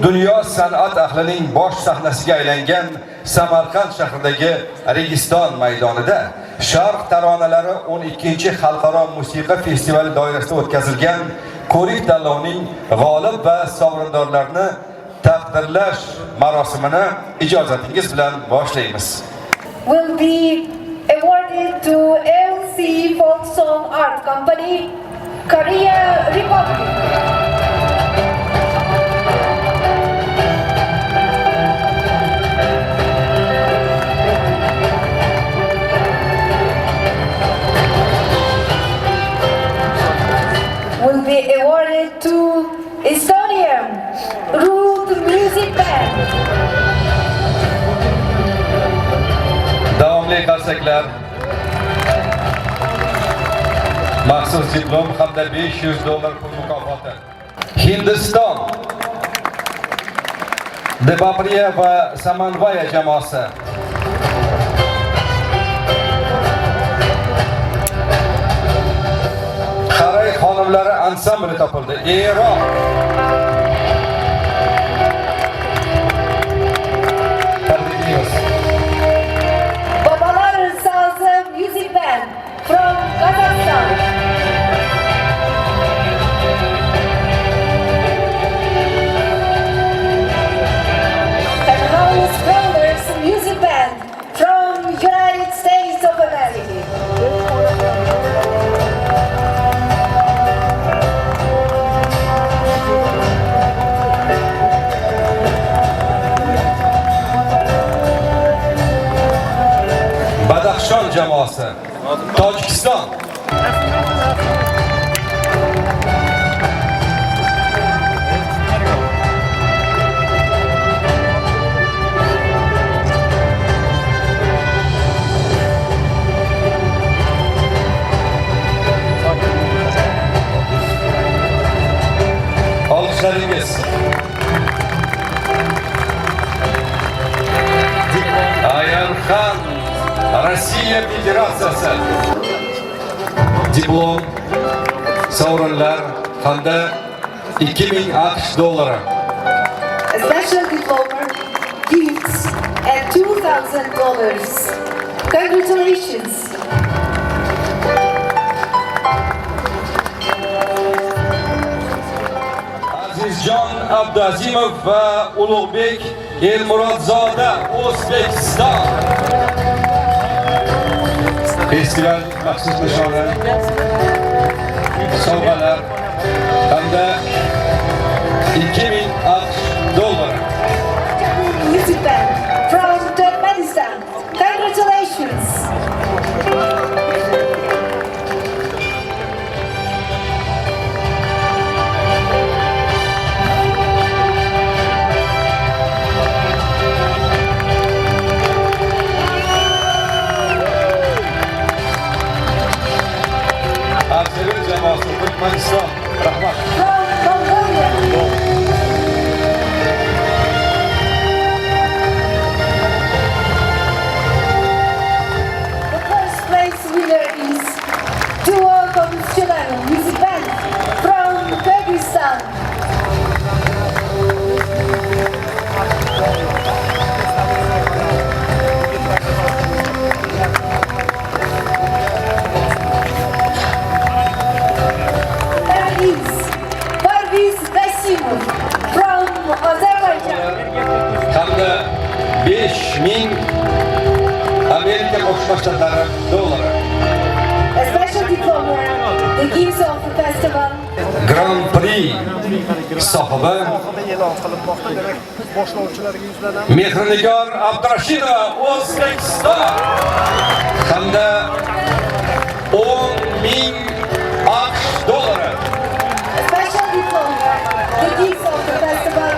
dunyo san'at ahlining bosh sahnasiga aylangan Samarqand shahridagi Registon maydonida Sharq taronalari 12-xalqaro musiqa festivali doirasida o'tkazilgan ko'rik tanlovining g'olib va sovrindorlarini taqdirlash marosimini ijozatingiz bilan boshlaymiz. Will be awarded to LC Folk Song Art Company, Korea Republic. Will be awarded to Estonia, Root Music Band. Davomli qarsaklar, maxsus diplom hamda $500 pul mukofoti. Hindiston, Debapriya va Samanvaya jamoasi. Qaray xonimlari ansambli topildi. Eron, Babalar Sazı Music Band from Kazakhstan. Carlos Brothers Music Band from United States of America. Badaxshon jamoasi, Tojikiston. Olqishlaringiz. Ayarxon, Rossiya Federatsiyasi. Diplom, sovrinlar hamda $2000. A special diploma, gifts, and $2,000. Congratulations! Azizjon Abdazimov va Ulug'bek Elmurodzoda, O'zbekiston. Festival maxsus nishoni, sovg'alar hamda $2000. Music Band from Turkmenistan. Congratulations! Arsever jamoasi, Turkmaniston. Rahmat. From Mongolia. The first place winner is Duo Konstitutional Music Band from Kyrgyzstan. There is Parviz Gasimov from Azerbaijan. Hamda 5000 Amerika Qo'shma Shtatlari dollari. A special diploma, the gifts of the festival. Grand Prix sohibi e'lon qilinmoqda. Demak, boshlovchilarga yuzlanamiz. Mehrnigor Abdurashidova, O'zbekiston. Hamda $10,000. A special diploma, the gifts of the festival.